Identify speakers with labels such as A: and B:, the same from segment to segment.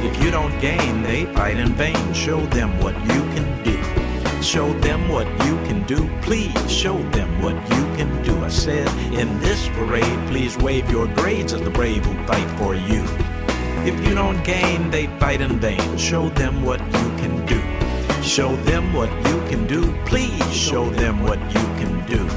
A: If you don't gain, they fight in vain. Show them what you can do. Show them what you can do. Please show them what you can do. I said, in this parade, please wave your grades as the brave who fight for you. If you don't gain, they fight in vain. Show them what you can do. Show them what you can do. Please show them what you can do.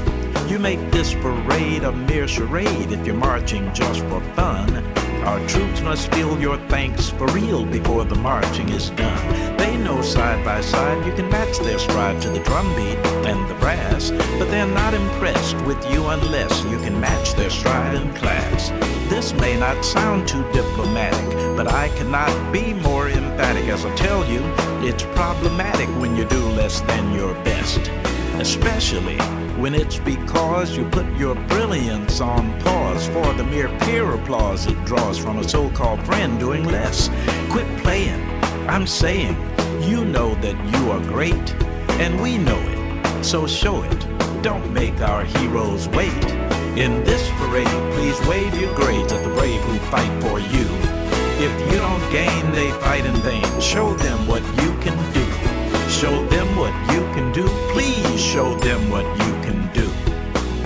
A: You make this parade a mere charade if you're marching just for fun. Our troops must feel your thanks for real before the marching is done. They know side by side you can match their stride to the drum beat and the brass, but they're not impressed with you unless you can match their stride in class. This may not sound too diplomatic, but I cannot be more emphatic as I tell you, it's problematic when you do less than your best. Especially when it's because you put your brilliance on pause for the mere peer applause it draws from a so-called friend doing less. Quit playing, I'm saying, you know that you are great, and we know it, so show it. Don't make our heroes wait. In this parade, please wave your grades at the brave who fight for you. If you don't gain, they fight in vain. Show them what you can do. Show them what you can do. Please show them what you can do.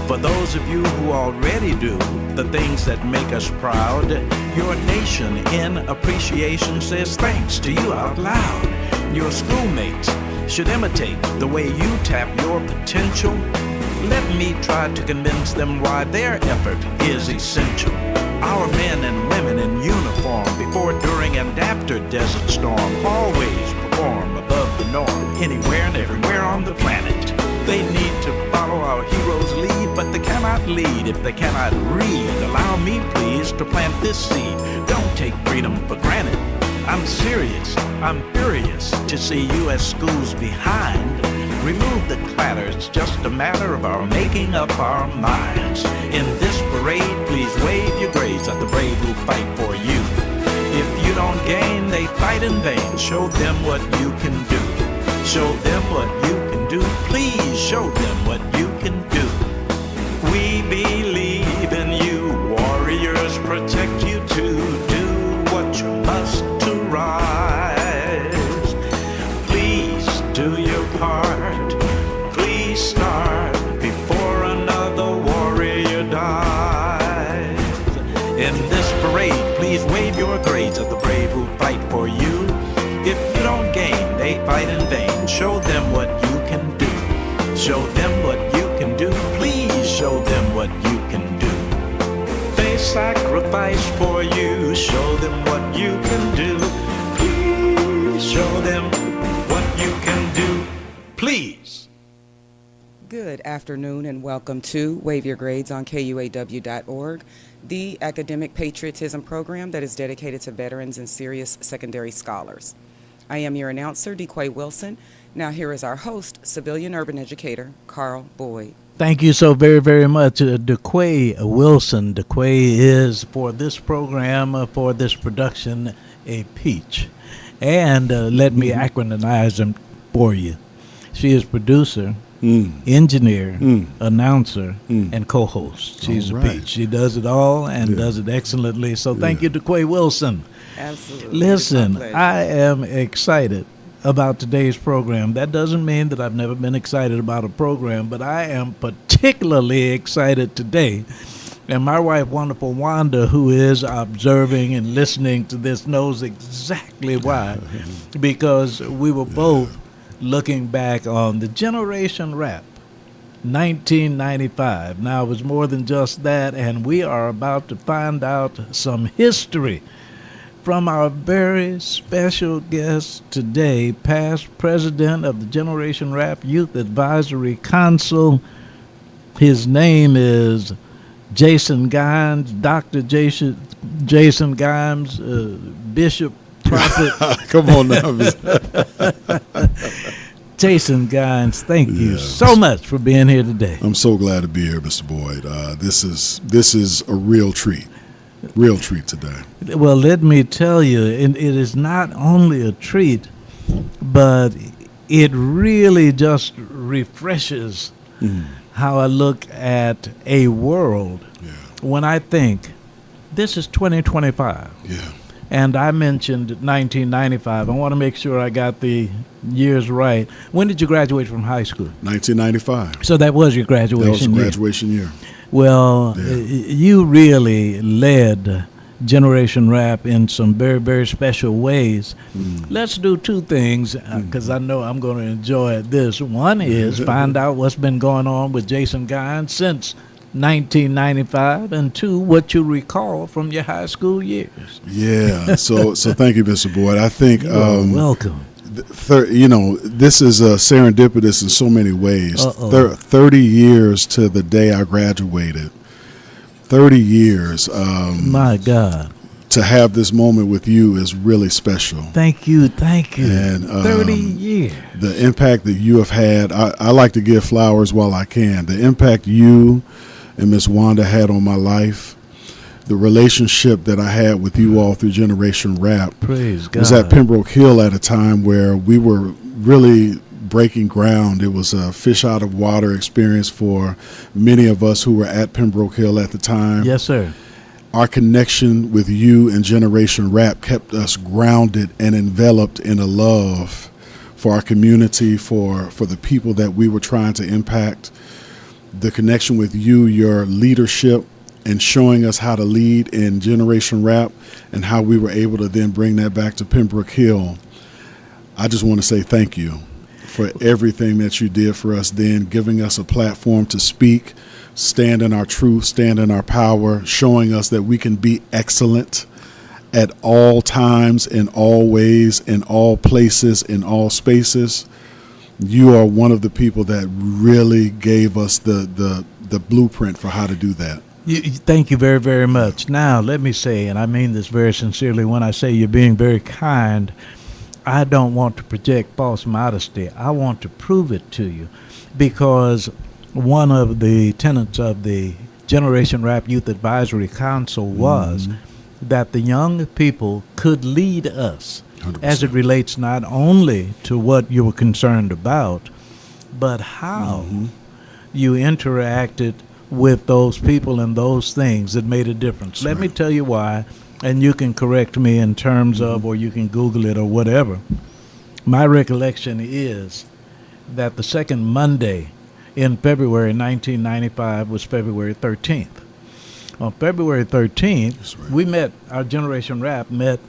A: For those of you who already do the things that make us proud, your nation in appreciation says thanks to you out loud. Your schoolmates should imitate the way you tap your potential. Let me try to convince them why their effort is essential. Our men and women in uniform, before, during, and after Desert Storm, always perform above the norm, anywhere and everywhere on the planet. They need to follow our heroes' lead, but they cannot lead if they cannot read. Allow me, please, to plant this seed. Don't take freedom for granted. I'm serious, I'm furious to see U.S. schools behind. Remove the clatter, it's just a matter of our making up our minds. In this parade, please wave your grades at the brave who fight for you. If you don't gain, they fight in vain. Show them what you can do. Show them what you can do. Please show them what you can do. We believe in you, warriors protect you to do what you must to rise. Please do your part. Please start before another warrior dies. In this parade, please wave your grades at the brave who fight for you. If you don't gain, they fight in vain. Show them what you can do. Show them what you can do. Please show them what you can do. They sacrifice for you. Show them what you can do. Please show them what you can do. Please.
B: Good afternoon and welcome to Wave Your Grades on KUAW.org, the academic patriotism program that is dedicated to veterans and serious secondary scholars. I am your announcer, DeQuay Wilson. Now here is our host, civilian urban educator, Carl Boyd.
C: Thank you so very, very much, DeQuay Wilson. DeQuay is, for this program, for this production, a peach. And let me acronymize them for you. She is producer, engineer, announcer, and co-host. She's a peach. She does it all and does it excellently. So thank you, DeQuay Wilson.
B: Absolutely.
C: Listen, I am excited about today's program. That doesn't mean that I've never been excited about a program, but I am particularly excited today. And my wife, wonderful Wanda, who is observing and listening to this, knows exactly why. Because we were both looking back on the Generation Rap, 1995. Now, it was more than just that, and we are about to find out some history from our very special guest today, past president of the Generation Rap Youth Advisory Council. His name is Jason Gimes, Dr. Jason Gimes, Bishop, Prophet.
D: Come on now.
C: Jason Gimes, thank you so much for being here today.
D: I'm so glad to be here, Mr. Boyd. This is a real treat. Real treat today.
C: Well, let me tell you, it is not only a treat, but it really just refreshes how I look at a world when I think this is 2025.
D: Yeah.
C: And I mentioned 1995. I want to make sure I got the years right. When did you graduate from high school?
D: 1995.
C: So that was your graduation
D: That was the
C: year.
D: graduation year.
C: Well,
D: Yeah.
C: you really led Generation Rap in some very, very special ways. Let's do two things because I know I'm going to enjoy this. One is find out what's been going on with Jason Guines since 1995, and two, what you recall from your high school years.
D: Yeah. So thank you, Mr. Boyd. I think
C: You're welcome.
D: this is serendipitous in so many ways. 30 years to the day I graduated. 30 years.
C: My God.
D: To have this moment with you is really special.
C: Thank you.
D: And
C: 30 years.
D: The impact that you have had, I like to give flowers while I can. The impact you and Miss Wanda had on my life, the relationship that I had with you all through Generation Rap,
C: Praise God.
D: was at Pembroke Hill at a time where we were really breaking ground. It was a fish out of water experience for many of us who were at Pembroke Hill at the time.
C: Yes, sir.
D: Our connection with you and Generation Rap kept us grounded and enveloped in a love for our community, for the people that we were trying to impact. The connection with you, your leadership, and showing us how to lead in Generation Rap and how we were able to then bring that back to Pembroke Hill. I just want to say thank you for everything that you did for us then, giving us a platform to speak, stand in our truth, stand in our power, showing us that we can be excellent at all times, in all ways, in all places, in all spaces. You are one of the people that really gave us the blueprint for how to do that.
C: Thank you very, very much. Now, let me say, and I mean this very sincerely, when I say you're being very kind, I don't want to project false modesty. I want to prove it to you, because one of the tenets of the Generation Rap Youth Advisory Council was that the young people could lead us
D: 100%.
C: as it relates not only to what you were concerned about, but how you interacted with those people and those things that made a difference. Let me tell you why, and you can correct me in terms of, or you can Google it or whatever. My recollection is that the second Monday in February 1995 was February 13th. On February 13th,
D: That's right.
C: we met, our Generation Rap met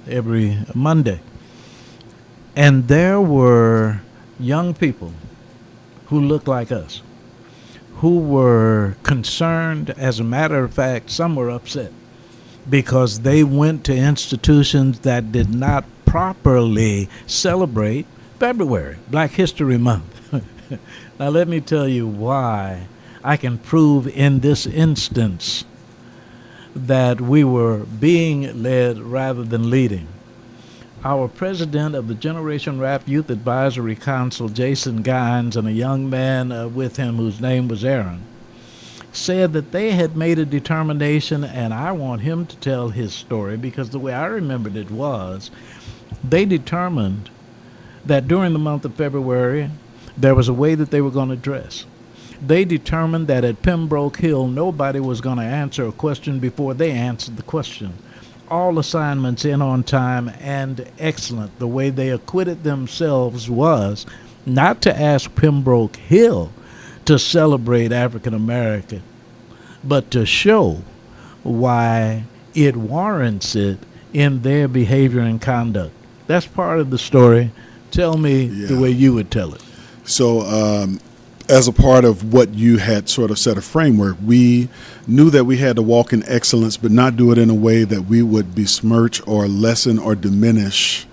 C: every Monday. And there were young people who looked like us, who were concerned. As a matter of fact, some were upset because they went to institutions that did not properly celebrate February, Black History Month. Now let me tell you why I can prove in this instance that we were being led rather than leading. Our president of the Generation Rap Youth Advisory Council, Jason Guines, and a young man with him whose name was Aaron, said that they had made a determination, and I want him to tell his story because the way I remembered it was they determined that during the month of February there was a way that they were going to dress. They determined that at Pembroke Hill nobody was going to answer a question before they answered the question. All assignments in on time and excellent. The way they acquitted themselves was not to ask Pembroke Hill to celebrate African American, but to show why it warrants it in their behavior and conduct. That's part of the story. Tell me the way you would tell it.
D: So as a part of what you had sort of set a framework, we knew that we had to walk in excellence, but not do it in a way that we would besmirch or lessen or diminish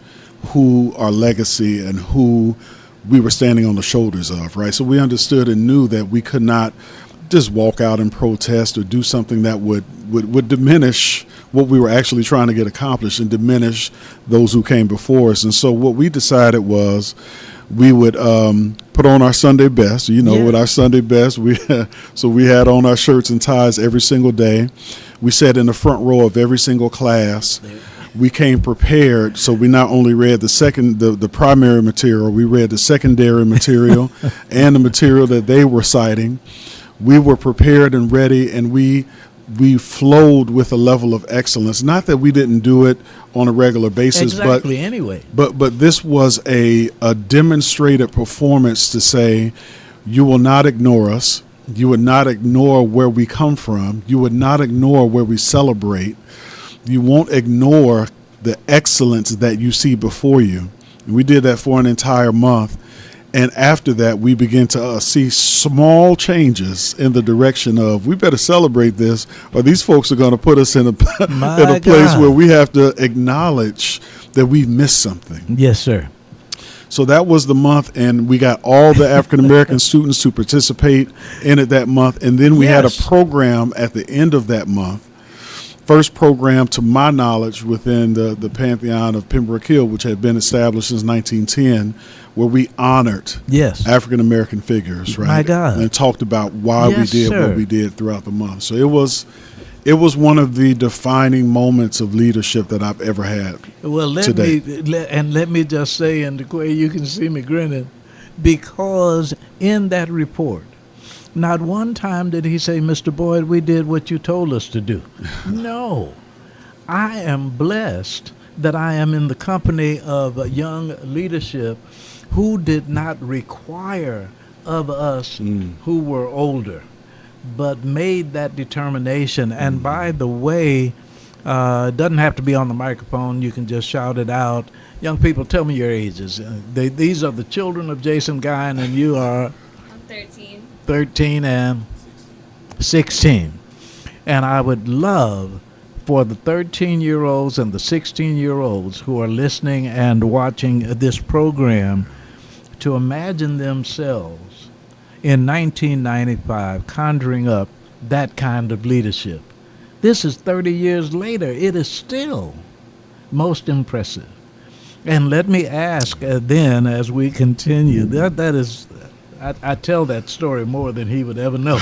D: who our legacy and who we were standing on the shoulders of, right? So we understood and knew that we could not just walk out and protest or do something that would diminish what we were actually trying to get accomplished and diminish those who came before us. And so what we decided was we would put on our Sunday best, with our Sunday best. So we had on our shirts and ties every single day. We sat in the front row of every single class. We came prepared, so we not only read the primary material, we read the secondary material and the material that they were citing. We were prepared and ready, and we we flowed with a level of excellence. Not that we didn't do it on a regular basis, but this was a demonstrated performance to say, you will not ignore us. You would not ignore where we come from. You would not ignore where we celebrate. You won't ignore the excellence that you see before you. And we did that for an entire month. And after that, we begin to see small changes in the direction of, we better celebrate this, or these folks are going to put us in a place where we have to acknowledge that we've missed something.
C: Yes, sir.
D: So that was the month, and we got all the African-American students to participate in it that month. And then we had a program at the end of that month. First program, to my knowledge, within the pantheon of Pembroke Hill, which had been established since 1910, where we honored African-American figures, right?
C: My God.
D: And talked about why we did what we did throughout the month. So it was one of the defining moments of leadership that I've ever had.
C: Well, let me just say, and DeQuay, you can see me grinning, because in that report, not one time did he say, Mr. Boyd, we did what you told us to do. No. I am blessed that I am in the company of a young leadership who did not require of us who were older, but made that determination. And by the way, it doesn't have to be on the microphone. You can just shout it out. Young people, tell me your ages. These are the children of Jason Guyon, and you are?
E: I'm 13.
C: 13 and 16. And I would love for the 13-year-olds and the 16-year-olds who are listening and watching this program to imagine themselves in 1995 conjuring up that kind of leadership. This is 30 years later. It is still most impressive. And let me ask then, as we continue, that is, I tell that story more than he would ever know.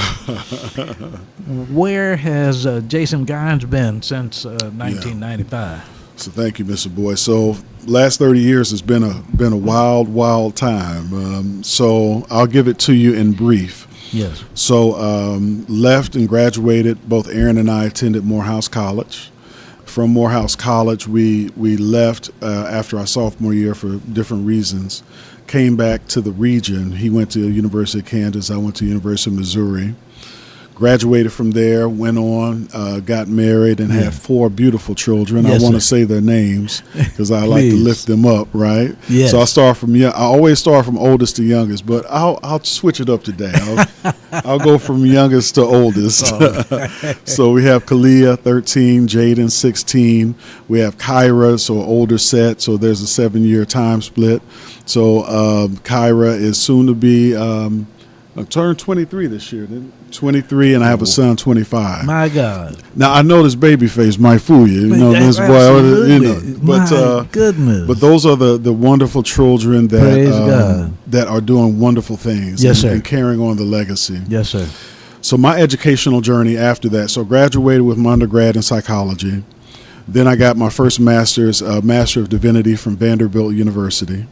C: Where has Jason Guyon been since 1995?
D: So thank you, Mr. Boyd. So last 30 years has been a wild, wild time. So I'll give it to you in brief.
C: Yes.
D: So left and graduated. Both Aaron and I attended Morehouse College. From Morehouse College, we left after our sophomore year for different reasons. Came back to the region. He went to the University of Kansas. I went to the University of Missouri. Graduated from there, went on, got married, and had 4 beautiful children.
C: Yes,
D: I want to say their names because I like to lift them up, right?
C: Yes.
D: So I start from I always start from oldest to youngest, but I'll switch it up today. I'll go from youngest to oldest. So we have Kalia, 13, Jaden, 16. We have Kyra, so older set. So there's a 7-year time split. So Kyra is soon to be. I turned 23 this year, 23, and I have a son, 25.
C: My God!
D: Now I know this baby face might fool you, this boy, but
C: my goodness!
D: But those are the wonderful children that are doing wonderful things, and carrying on the legacy.
C: Yes, sir.
D: So my educational journey after that, so graduated with my undergrad in psychology, then I got my first master's, Master of Divinity from Vanderbilt University.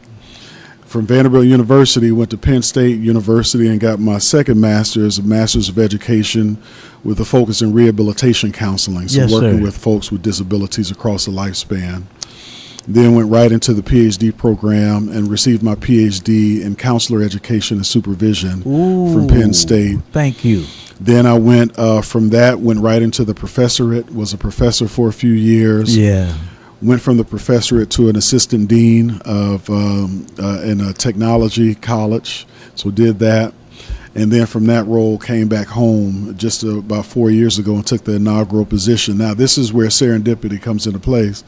D: From Vanderbilt University, went to Penn State University and got my second master's, Master's of Education, with a focus in rehabilitation counseling, so working with folks with disabilities across the lifespan. Then went right into the PhD program and received my PhD in counselor education and supervision from Penn State.
C: Thank you.
D: Then I went from that, went right into the professorate, was a professor for a few years.
C: Yeah.
D: Went from the professorate to an assistant dean of in a technology college, so did that. And then from that role came back home just about 4 years ago and took the inaugural position. Now this is where serendipity comes into place.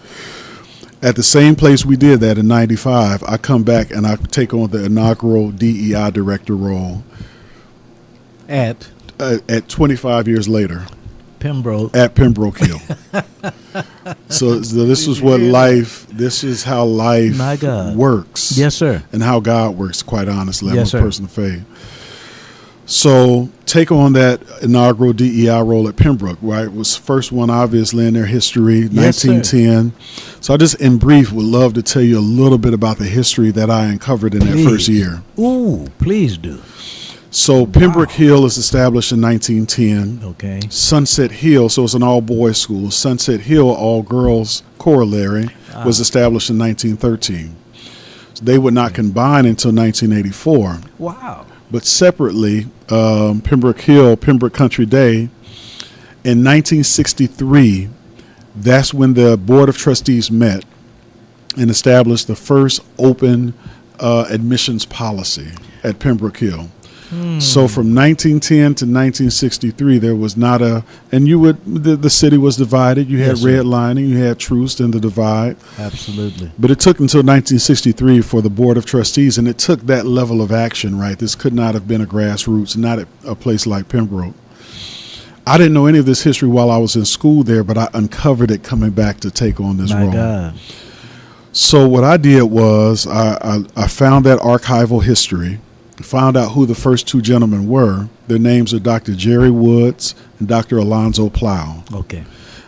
D: At the same place we did that in 95, I come back and I take on the inaugural DEI director role.
C: At
D: 25 years later.
C: Pembroke.
D: At Pembroke Hill. So this is this is how life works.
C: Yes, sir.
D: And how God works, quite honestly. I'm a person of faith. So take on that inaugural DEI role at Pembroke, right? It was the first one, obviously, in their history, 1910. So I just, in brief, would love to tell you a little bit about the history that I uncovered in that first year.
C: Ooh, please do.
D: So Pembroke Hill is established in 1910.
C: Okay.
D: Sunset Hill, so it's an all-boys school. Sunset Hill all-girls corollary was established in 1913. So they would not combine until 1984.
C: Wow.
D: But separately, Pembroke Hill, Pembroke Country Day, in 1963, that's when the Board of Trustees met and established the first open admissions policy at Pembroke Hill. So from 1910 to 1963, there was not the city was divided. You had
C: Yes, sir.
D: redlining, you had truce in the divide.
C: Absolutely.
D: But it took until 1963 for the Board of Trustees, and it took that level of action, right? This could not have been a grassroots, not at a place like Pembroke. I didn't know any of this history while I was in school there, but I uncovered it coming back to take on this
C: My
D: role.
C: God.
D: So what I did was I found that archival history, found out who the first two gentlemen were. Their names are Dr. Jerry Woods and Dr. Alonzo Plow.
C: Okay.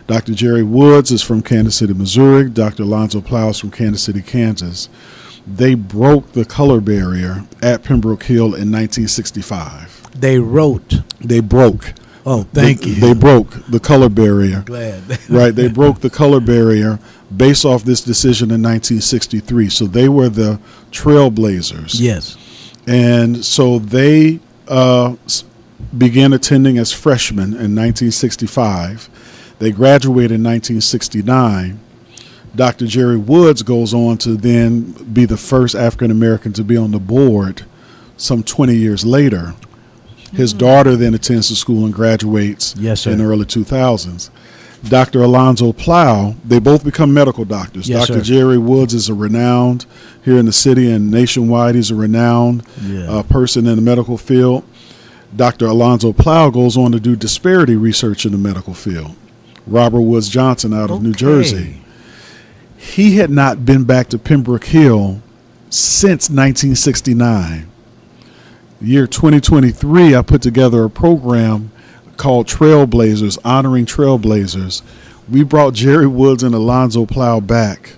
D: Dr. Jerry Woods is from Kansas City, Missouri. Dr. Alonzo Plow is from Kansas City, Kansas. They broke the color barrier at Pembroke Hill in 1965.
C: They wrote.
D: They broke.
C: Oh, thank you.
D: They broke the color barrier.
C: Glad.
D: Right, they broke the color barrier based off this decision in 1963. So they were the trailblazers.
C: Yes.
D: And so they began attending as freshmen in 1965. They graduated in 1969. Dr. Jerry Woods goes on to then be the first African American to be on the board some 20 years later. His daughter then attends the school and graduates
C: Yes, sir.
D: in the early 2000s. Dr. Alonzo Plow, they both become medical doctors.
C: Yes,
D: Dr.
C: sir.
D: Jerry Woods is a renowned, here in the city and nationwide, he's a renowned
C: Yeah.
D: person in the medical field. Dr. Alonzo Plow goes on to do disparity research in the medical field. Robert Woods Johnson out of New Jersey. He had not been back to Pembroke Hill since 1969. Year 2023, I put together a program called Trailblazers, honoring trailblazers. We brought Jerry Woods and Alonzo Plow back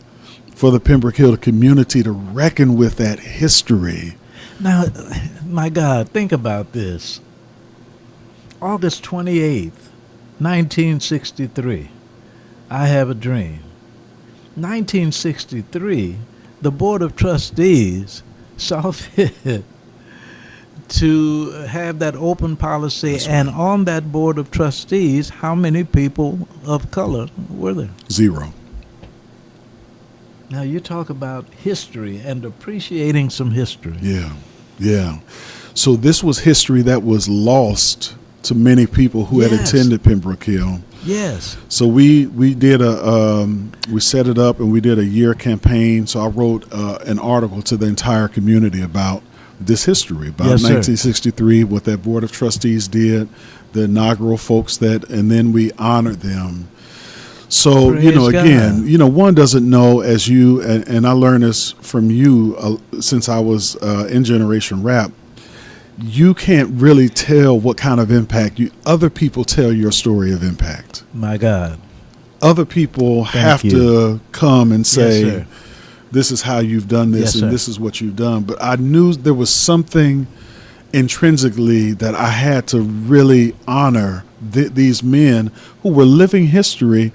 D: for the Pembroke Hill community to reckon with that history.
C: Now, my God, think about this. August 28th, 1963, I Have a Dream. 1963, the Board of Trustees saw fit to have that open policy, and on that Board of Trustees, how many people of color were there?
D: 0.
C: Now, you talk about history and appreciating some history.
D: Yeah. So this was history that was lost to many people who had
C: Yes.
D: attended Pembroke Hill.
C: Yes.
D: So we did we set it up and we did a year campaign. So I wrote an article to the entire community about this history, about
C: Yes, sir.
D: 1963, what that Board of Trustees did, the inaugural folks and then we honored them. So,
C: Praise
D: again,
C: God.
D: one doesn't know, as you, and I learned this from you since I was in Generation Rap, you can't really tell what kind of impact other people tell your story of impact.
C: My God.
D: Other people have
C: you.
D: to come and say,
C: Yes, sir.
D: this is how you've done this
C: Yes,
D: and
C: sir.
D: this is what you've done. But I knew there was something intrinsically that I had to really honor these men who were living history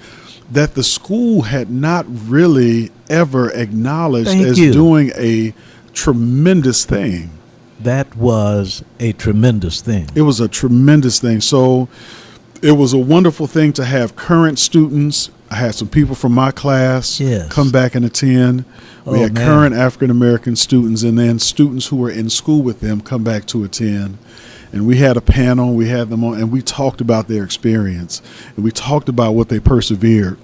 D: that the school had not really ever acknowledged
C: Thank
D: as
C: you.
D: doing a tremendous thing.
C: That was a tremendous thing.
D: It was a tremendous thing. So it was a wonderful thing to have current students. I had some people from my class
C: Yes.
D: come back and attend. We
C: Oh,
D: had
C: man.
D: current African American students and then students who were in school with them come back to attend. And we had a panel, we had them on, and we talked about their experience. And we talked about what they persevered.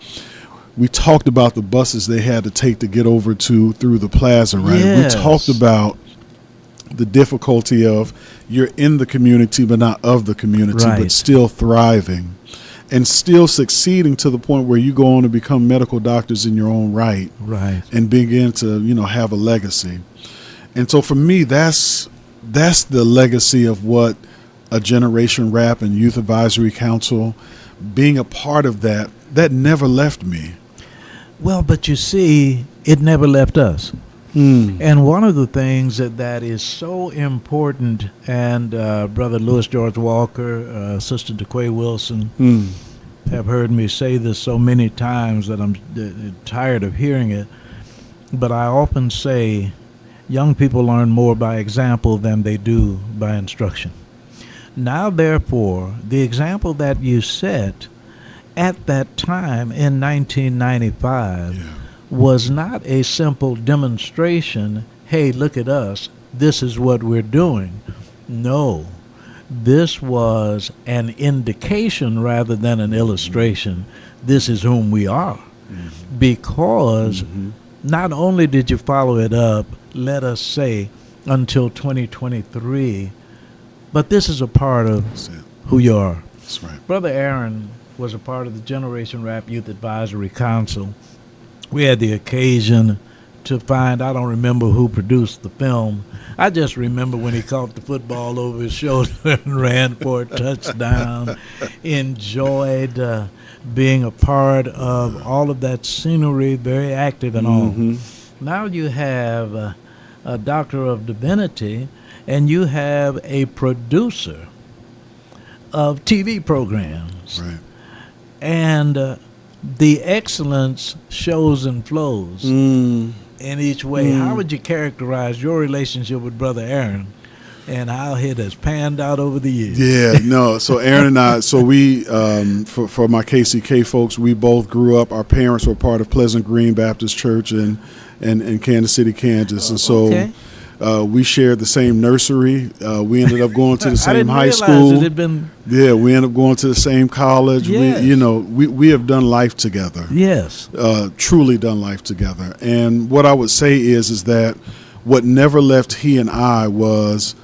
D: We talked about the buses they had to take to get over through the plaza, right?
C: Yes.
D: We talked about the difficulty of you're in the community but not of the community,
C: Right.
D: but still thriving and still succeeding to the point where you go on to become medical doctors in your own right
C: Right.
D: and begin to have a legacy. And so for me, that's the legacy of what a Generation Rap and Youth Advisory Council, being a part of that never left me.
C: Well, but you see, it never left us. And one of the things that is so important, and Brother Louis George Walker, Sister DeQuay Wilson, have heard me say this so many times that I'm tired of hearing it, but I often say young people learn more by example than they do by instruction. Now, therefore, the example that you set at that time in 1995 was not a simple demonstration, hey, look at us, this is what we're doing. No, this was an indication rather than an illustration. This is whom we are. Because not only did you follow it up, let us say, until 2023, but this is a part of who you are.
D: That's right.
C: Brother Aaron was a part of the Generation Rap Youth Advisory Council. We had the occasion to find, I don't remember who produced the film. I just remember when he caught the football over his shoulder and ran for a touchdown. Enjoyed being a part of all of that scenery, very active and all. Now you have a Doctor of Divinity, and you have a producer of TV programs.
D: Right.
C: And the excellence shows and flows in each way. How would you characterize your relationship with Brother Aaron and how it has panned out over the years?
D: Yeah, no. So Aaron and I, so we, for my KCK folks, we both grew up. Our parents were part of Pleasant Green Baptist Church in Kansas City, Kansas. And so we shared the same nursery. We ended up going to the same high school. We ended up going to the same college.
C: Yes.
D: We have done life together.
C: Yes.
D: Truly done life together. And what I would say is that what never left he and I was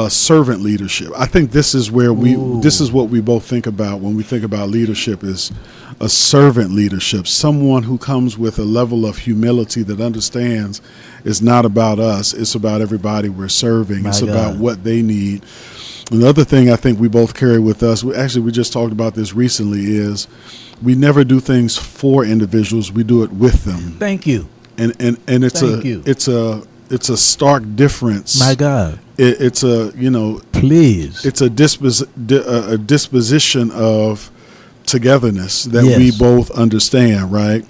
D: servant leadership. I think this is where this is what we both think about when we think about leadership, is a servant leadership, someone who comes with a level of humility that understands it's not about us, it's about everybody we're serving. It's about what they need. Another thing I think we both carry with us, we just talked about this recently, is we never do things for individuals, we do it with them.
C: Thank you.
D: And it's a stark difference.
C: My God.
D: It's a
C: please.
D: It's a disposition of togetherness that we both understand, right?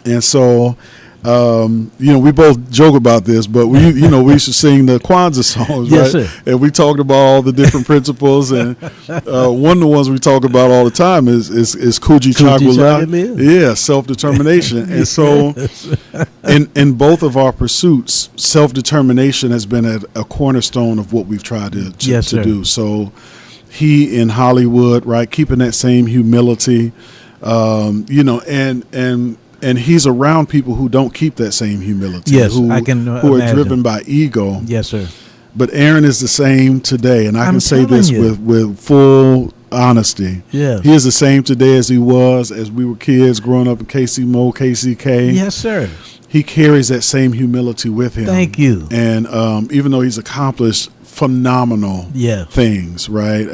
D: And so we both joke about this, but we used to sing the Kwanzaa songs,
C: yes,
D: right?
C: Sir.
D: And we talked about all the different principles, and one of the ones we talk about all the time is Kuji Chagula, self-determination. And so, in both of our pursuits, self-determination has been a cornerstone of what we've tried to do. So, he in Hollywood, right, keeping that same humility, and he's around people who don't keep that same humility.
C: Yes,
D: who
C: I can
D: who
C: imagine.
D: are driven by ego.
C: Yes, sir.
D: But Aaron is the same today, and I
C: I'm
D: can say this
C: telling
D: with full honesty.
C: Yes.
D: He is the same today as he was as we were kids growing up in KCMO, KCK.
C: Yes, sir.
D: He carries that same humility with him.
C: Thank you.
D: And even though he's accomplished phenomenal things, right?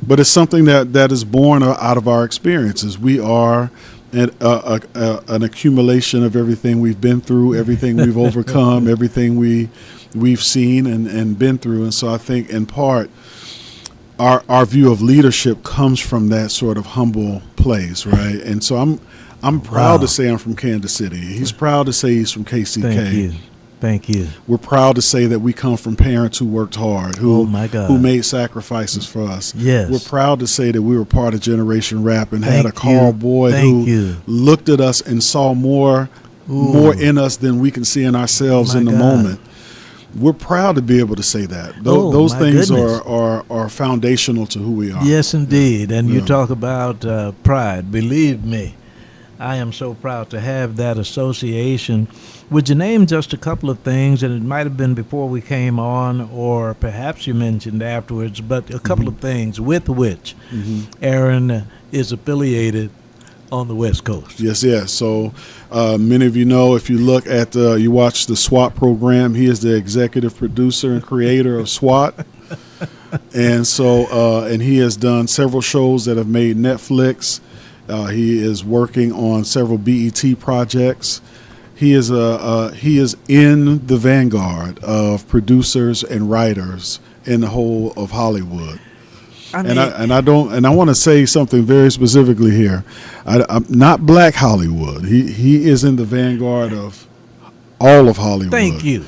D: But it's something that is born out of our experiences. We are an accumulation of everything we've been through, everything we've overcome, everything we've seen and been through. And so I think in part our view of leadership comes from that sort of humble place, right? And so I'm proud to say I'm from Kansas City. He's proud to say he's from KCK.
C: Thank you.
D: We're proud to say that we come from parents who worked hard, who made sacrifices for us.
C: Yes.
D: We're proud to say that we were part of Generation Rap and had a Carl Boyd who looked at us and saw more in us than we can see in ourselves in the moment. We're proud to be able to say that. Those things are foundational to who we are.
C: Yes, indeed. And you talk about pride. Believe me, I am so proud to have that association. Would you name just a couple of things, and it might have been before we came on, or perhaps you mentioned afterwards, but a couple of things with which Aaron is affiliated on the West Coast?
D: Yes. So many of you know, if you look at, you watch the SWAT program, he is the executive producer and creator of SWAT. And so, and he has done several shows that have made Netflix. He is working on several BET projects. he is in the vanguard of producers and writers in the whole of Hollywood.
C: I mean,
D: I want to say something very specifically here. I'm not Black Hollywood. He is in the vanguard of all of Hollywood.
C: thank you.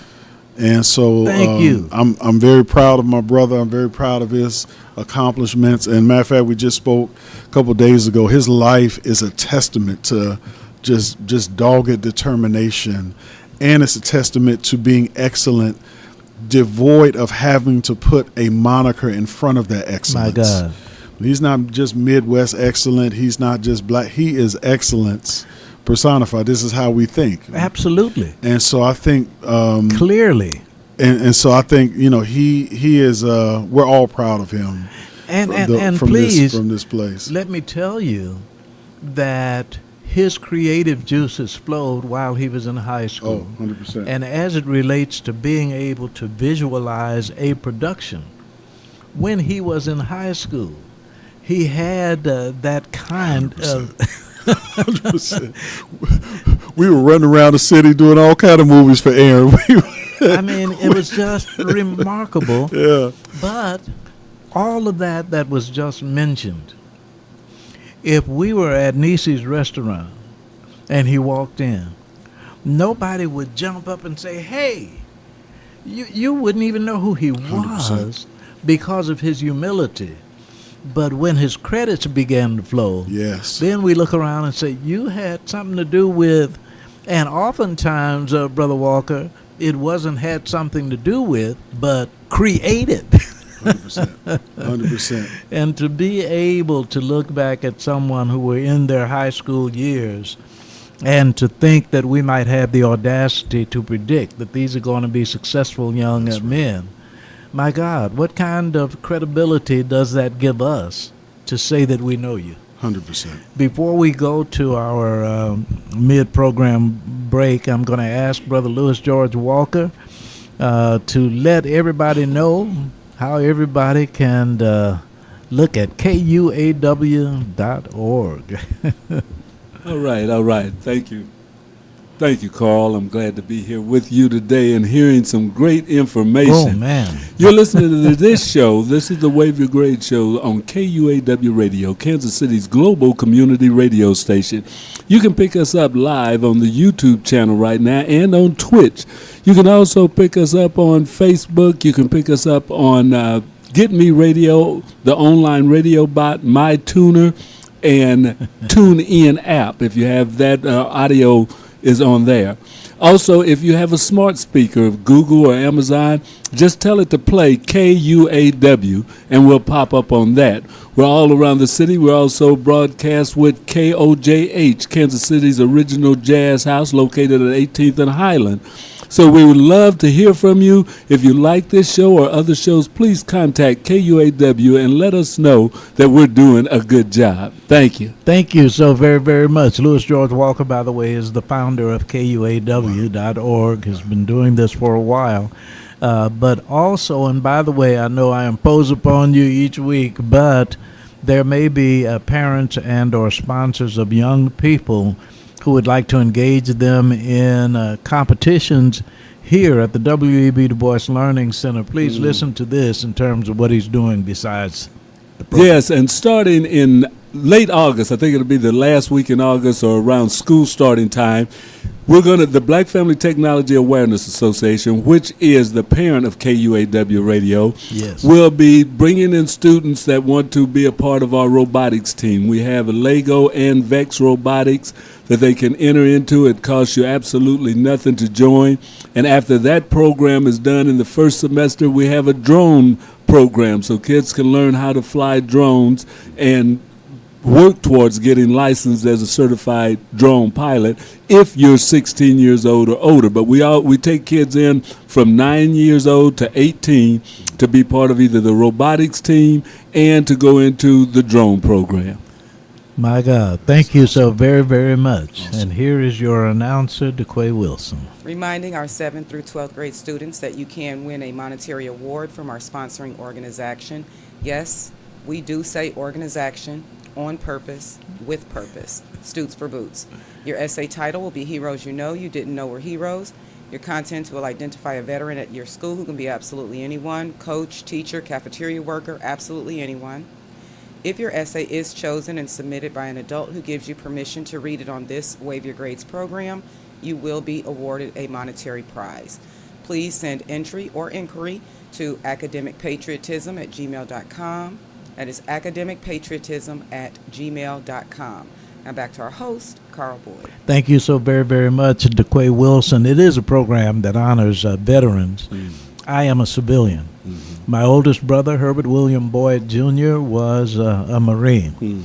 D: And so
C: Thank you.
D: I'm very proud of my brother. I'm very proud of his accomplishments. And matter of fact, we just spoke a couple days ago. His life is a testament to just dogged determination, and it's a testament to being excellent, devoid of having to put a moniker in front of that excellence.
C: My God.
D: He's not just Midwest excellent. He's not just Black. He is excellence personified. This is how we think.
C: Absolutely.
D: And so I think
C: Clearly.
D: and so I think, he is we're all proud of him.
C: And
D: from
C: please,
D: from this place.
C: let me tell you that his creative juices flowed while he was in high school.
D: 100%.
C: And as it relates to being able to visualize a production, when he was in high school, he had that kind
D: 100%. We were running around the city doing all kind of movies for Aaron.
C: I mean, it was just remarkable.
D: Yeah.
C: But all of that was just mentioned, if we were at Nisi's restaurant and he walked in, nobody would jump up and say, hey, you wouldn't even know who he
D: 100%.
C: was because of his humility. But when his credits began to flow,
D: Yes.
C: then we look around and say, you had something to do with, and oftentimes, Brother Walker, it wasn't had something to do with, but created.
D: 100%. 100%.
C: And to be able to look back at someone who were in their high school years and to think that we might have the audacity to predict that these are going to be successful young men. My God, what kind of credibility does that give us to say that we know you?
D: 100%.
C: Before we go to our mid-program break, I'm going to ask Brother Louis George Walker to let everybody know how everybody can look at KUAW.org.
E: All right. Thank you. Thank you, Carl. I'm glad to be here with you today and hearing some great information.
C: Oh, man.
E: You're listening to this show. This is the Wave Your Grade show on KUAW Radio, Kansas City's global community radio station. You can pick us up live on the YouTube channel right now and on Twitch. You can also pick us up on Facebook. You can pick us up on Get Me Radio, the online radio bot, My Tuner, and TuneIn app. If you have that, audio is on there. Also, if you have a smart speaker of Google or Amazon, just tell it to play KUAW and we'll pop up on that. We're all around the city. We're also broadcast with KOJH, Kansas City's original jazz house located at 18th and Highland. So we would love to hear from you. If you like this show or other shows, please contact KUAW and let us know that we're doing a good job. Thank you.
C: Thank you so very, very much. Louis George Walker, by the way, is the founder of KUAW.org, has been doing this for a while. But also, and by the way, I know I impose upon you each week, but there may be parents and or sponsors of young people who would like to engage them in competitions here at the W.E.B. Du Bois Learning Center. Please listen to this in terms of what he's doing besides the program.
E: Yes, and starting in late August, I think it'll be the last week in August or around school starting time, the Black Family Technology Awareness Association, which is the parent of KUAW Radio,
C: Yes.
E: will be bringing in students that want to be a part of our robotics team. We have a Lego and Vex Robotics that they can enter into. It costs you absolutely nothing to join. And after that program is done in the first semester, we have a drone program so kids can learn how to fly drones and work towards getting licensed as a certified drone pilot if you're 16 years old or older. But we take kids in from 9 years old to 18 to be part of either the robotics team and to go into the drone program.
C: My God, thank you so very, very much. And here is your announcer, DeQuay Wilson.
B: Reminding our 7th through 12th grade students that you can win a monetary award from our sponsoring organization. Yes, we do say organization. on purpose, with purpose. Stutes for Boots. Your essay title will be Heroes You Know You Didn't Know Were Heroes. Your contents will identify a veteran at your school who can be absolutely anyone, coach, teacher, cafeteria worker, absolutely anyone. If your essay is chosen and submitted by an adult who gives you permission to read it on this Waive Your Grades program, you will be awarded a monetary prize. Please send entry or inquiry to academicpatriotism@gmail.com. That is academicpatriotism@gmail.com. Now back to our host, Carl Boyd.
C: Thank you so very, very much, DeQuay Wilson. It is a program that honors veterans. I am a civilian. My oldest brother, Herbert William Boyd Jr., was a Marine.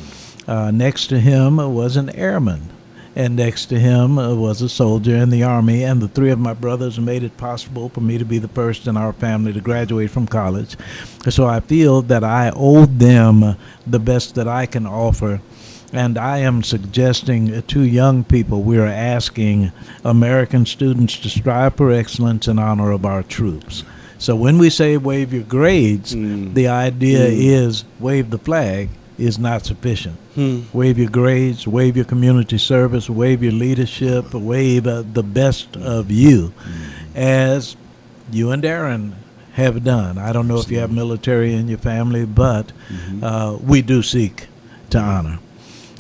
C: Next to him was an airman. And next to him was a soldier in the Army. And the three of my brothers made it possible for me to be the first in our family to graduate from college. So I feel that I owe them the best that I can offer. And I am suggesting to young people, we are asking American students to strive for excellence in honor of our troops. So when we say waive your grades, the idea is waive the flag is not sufficient. Waive your grades, waive your community service, waive your leadership, waive the best of you, as you and Darren have done. I don't know if you have military in your family, but we do seek to honor.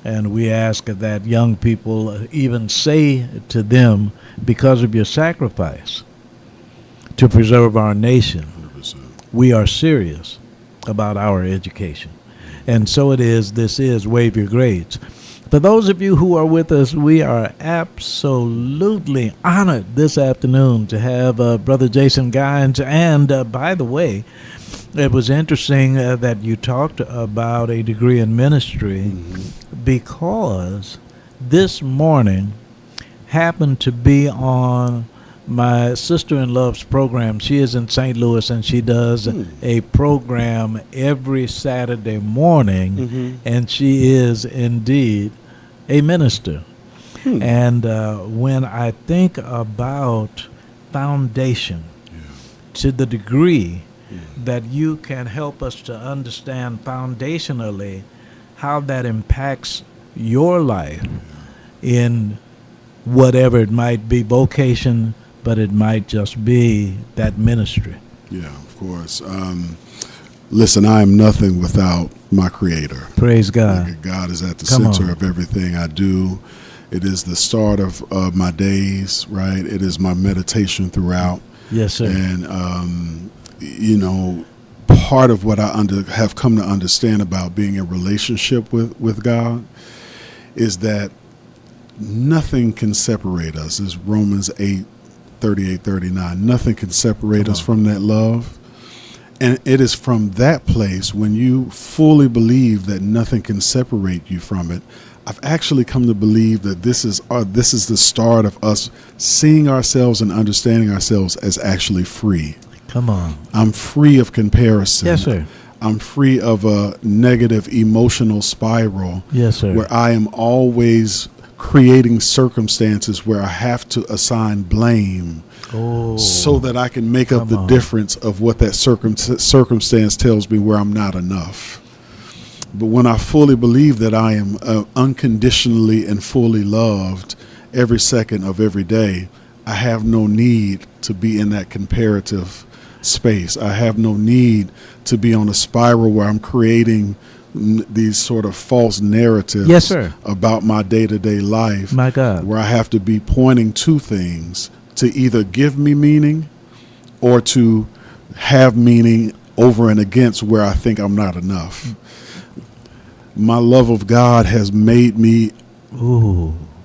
C: And we ask that young people even say to them, because of your sacrifice to preserve our nation,
D: 100%.
C: we are serious about our education. And so it is, this is Waive Your Grades. For those of you who are with us, we are absolutely honored this afternoon to have Brother Jason Gines. And by the way, it was interesting that you talked about a degree in ministry, because this morning happened to be on my sister-in-law's program. She is in St. Louis, and she does a program every Saturday morning, and she is indeed a minister. And when I think about foundation, to the degree that you can help us to understand foundationally how that impacts your life in whatever it might be, vocation, but it might just be that ministry.
D: Yeah, of course. Listen, I am nothing without my Creator.
C: Praise God.
D: Like, God is at the
C: Come
D: center
C: on.
D: of everything I do. It is the start of my days, right? It is my meditation throughout.
C: Yes, sir.
D: And, part of what I have come to understand about being in relationship with God is that nothing can separate us. It's Romans 8:38-39. Nothing can separate us from that love. And it is from that place, when you fully believe that nothing can separate you from it, I've actually come to believe that this is the start of us seeing ourselves and understanding ourselves as actually free.
C: Come on.
D: I'm free of comparison.
C: Yes, sir.
D: I'm free of a negative emotional spiral.
C: Yes, sir.
D: Where I am always creating circumstances where I have to assign blame so that I can make up the difference of what that circumstance tells me where I'm not enough. But when I fully believe that I am unconditionally and fully loved every second of every day, I have no need to be in that comparative space. I have no need to be on a spiral where I'm creating these sort of false narratives
C: Yes, sir.
D: about my day-to-day life.
C: My God.
D: Where I have to be pointing to things to either give me meaning or to have meaning over and against where I think I'm not enough. My love of God has made me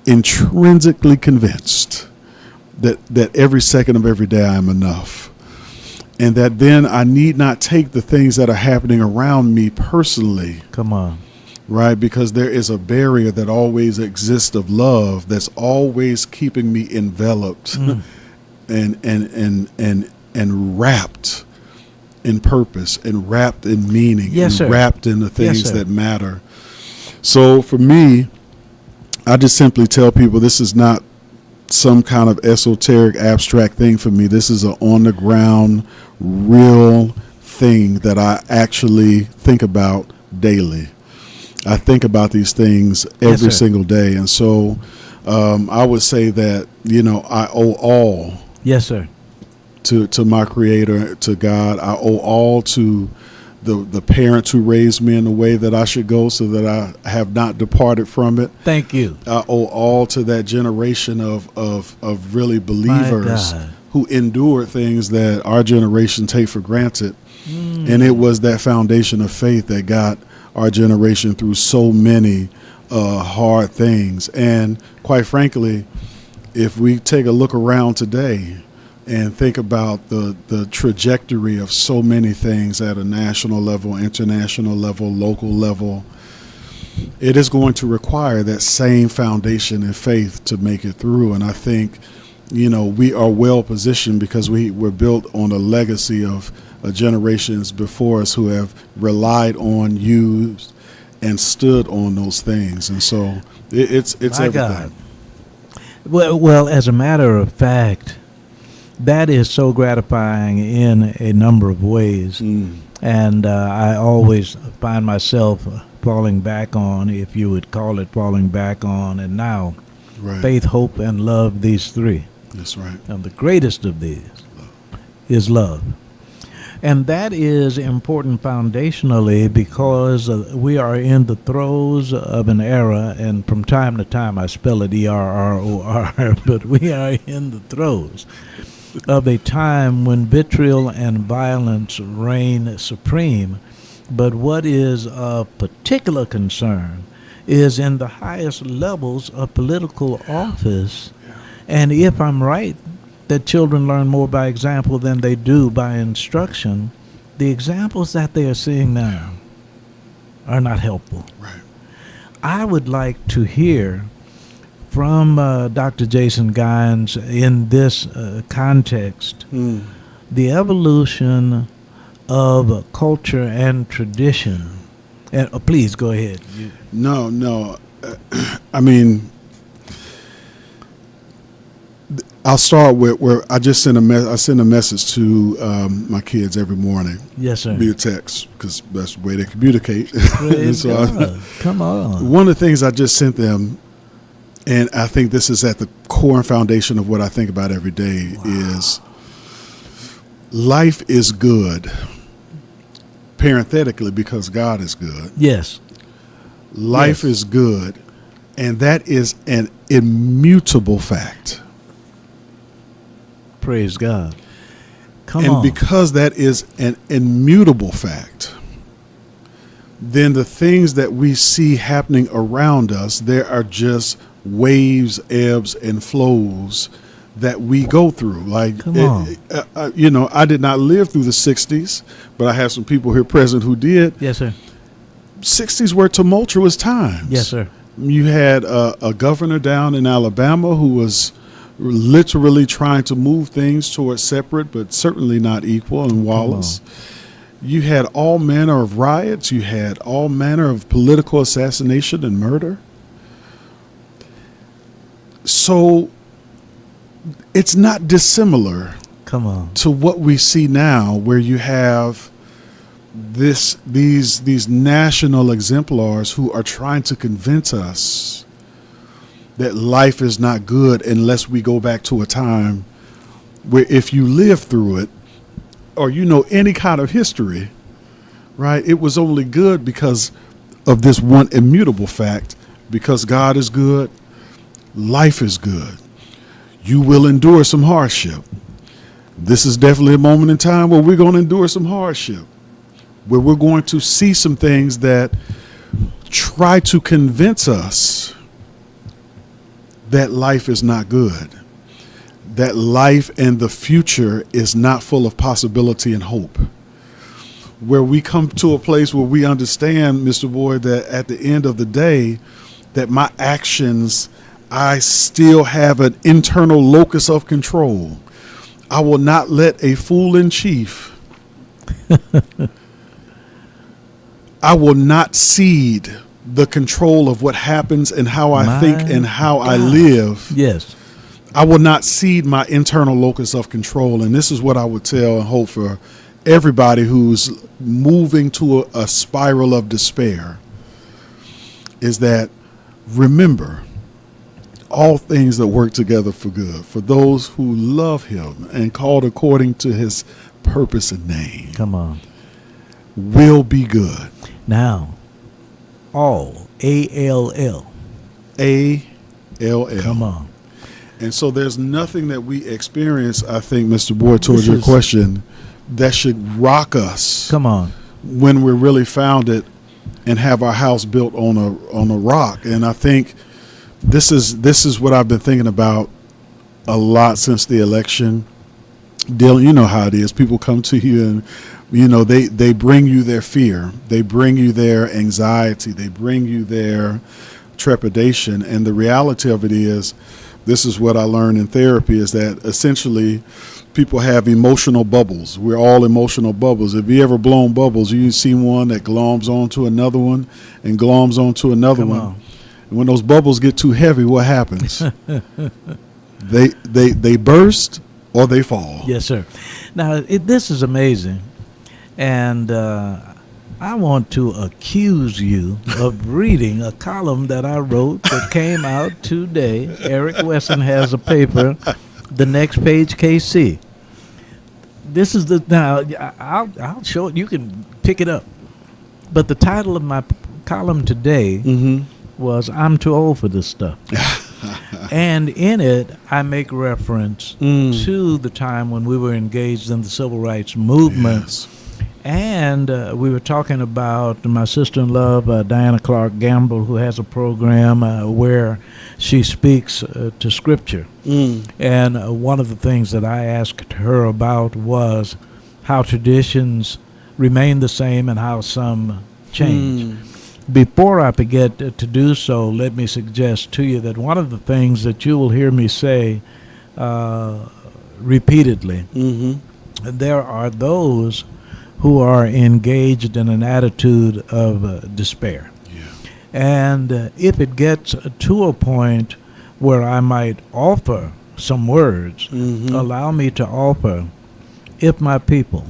D: intrinsically convinced that every second of every day I am enough. And that then I need not take the things that are happening around me personally.
C: Come on.
D: Right? Because there is a barrier that always exists of love that's always keeping me enveloped and wrapped in purpose and wrapped in meaning
C: Yes,
D: and
C: sir.
D: wrapped in the things
C: Yes, sir.
D: that matter. So for me, I just simply tell people this is not some kind of esoteric abstract thing for me. This is an on the ground real thing that I actually think about daily. I think about these things
C: Yes,
D: every
C: sir.
D: single day. And so I would say that, I owe all
C: Yes, sir.
D: to my Creator, to God. I owe all to the parents who raised me in the way that I should go, so that I have not departed from it.
C: Thank you.
D: I owe all to that generation of really believers
C: God.
D: who endured things that our generation take for granted. And it was that foundation of faith that got our generation through so many hard things. And quite frankly, if we take a look around today and think about the trajectory of so many things at a national level, international level, local level, it is going to require that same foundation and faith to make it through. And I think, we are well positioned because we were built on a legacy of generations before us who have relied on, used, and stood on those things. And so it's
C: My
D: everything.
C: God. Well, as a matter of fact, that is so gratifying in a number of ways. And I always find myself falling back on, if you would call it falling back on, and now
D: Right.
C: faith, hope, and love, these three.
D: That's right.
C: And the greatest of these is love. And that is important foundationally because we are in the throes of an era, and from time to time I spell it ERROR, but we are in the throes of a time when vitriol and violence reign supreme. But what is of particular concern is in the highest levels of political office. And if I'm right, that children learn more by example than they do by instruction, the examples that they are seeing now are not helpful.
D: Right.
C: I would like to hear from Dr. Jason Gines in this context the evolution of culture and tradition. And please go ahead.
D: No. I mean, I'll start with where I just send I send a message to my kids every morning
C: Yes, sir.
D: via text, because that's the way they communicate.
C: Praise
D: So
C: God. Come on.
D: one of the things I just sent them, and I think this is at the core and foundation of what I think about every day, is life is good, parenthetically, because God is good.
C: Yes.
D: Life
C: Yes.
D: is good, and that is an immutable fact.
C: Praise God. Come
D: And
C: on.
D: because that is an immutable fact, then the things that we see happening around us, there are just waves, ebbs, and flows that we go through. Like,
C: Come on.
D: I did not live through the 60s, but I have some people here present who did.
C: Yes, sir.
D: 60s were tumultuous times.
C: Yes, sir.
D: You had a governor down in Alabama who was literally trying to move things towards separate but certainly not equal in Wallace. You had all manner of riots. You had all manner of political assassination and murder. So it's not dissimilar
C: Come on.
D: to what we see now, where you have these national exemplars who are trying to convince us that life is not good unless we go back to a time where, if you live through it or any kind of history, right, it was only good because of this one immutable fact: because God is good, life is good. You will endure some hardship. This is definitely a moment in time where we're going to endure some hardship, where we're going to see some things that try to convince us that life is not good, that life and the future is not full of possibility and hope. Where we come to a place where we understand, Mr. Boyd, that at the end of the day, that my actions, I still have an internal locus of control. I will not let a fool in chief. I will not cede the control of what happens and how I think and how I live.
C: Yes.
D: I will not cede my internal locus of control. And this is what I would tell and hope for everybody who's moving to a spiral of despair. is that remember all things that work together for good for those who love him and called according to his purpose and name.
C: Come on.
D: Will be good.
C: Now, all, A-L-L.
D: A-L-L.
C: Come on.
D: And so there's nothing that we experience, I think, Mr. Boyd, towards your question, that should rock us.
C: Come on.
D: When we're really founded and have our house built on a rock. And I think this is what I've been thinking about a lot since the election. Dylan, you know how it is. People come to you and, you know, they bring you their fear. They bring you their anxiety. They bring you their trepidation. And the reality of it is, this is what I learned in therapy, is that essentially people have emotional bubbles. We're all emotional bubbles. If you ever blown bubbles, you see one that gloms onto another one and gloms onto another one.
C: On.
D: And when those bubbles get too heavy, what happens? they burst or they fall.
C: Yes, sir. Now, this is amazing. And I want to accuse you of reading a column that I wrote that came out today. Eric Wesson has a paper, The Next Page KC. This is now I'll show it. You can pick it up. But the title of my column today was "I'm Too Old for This Stuff," and in it I make reference to the time when we were engaged in the civil rights movement.
D: Yes.
C: And we were talking about my sister-in-law, Diana Clark Gamble, who has a program where she speaks to Scripture. And one of the things that I asked her about was how traditions remain the same and how some change. Before I forget to do so, let me suggest to you that one of the things that you will hear me say repeatedly, there are those who are engaged in an attitude of despair.
D: Yeah.
C: And if it gets to a point where I might offer some words, allow me to offer, if my people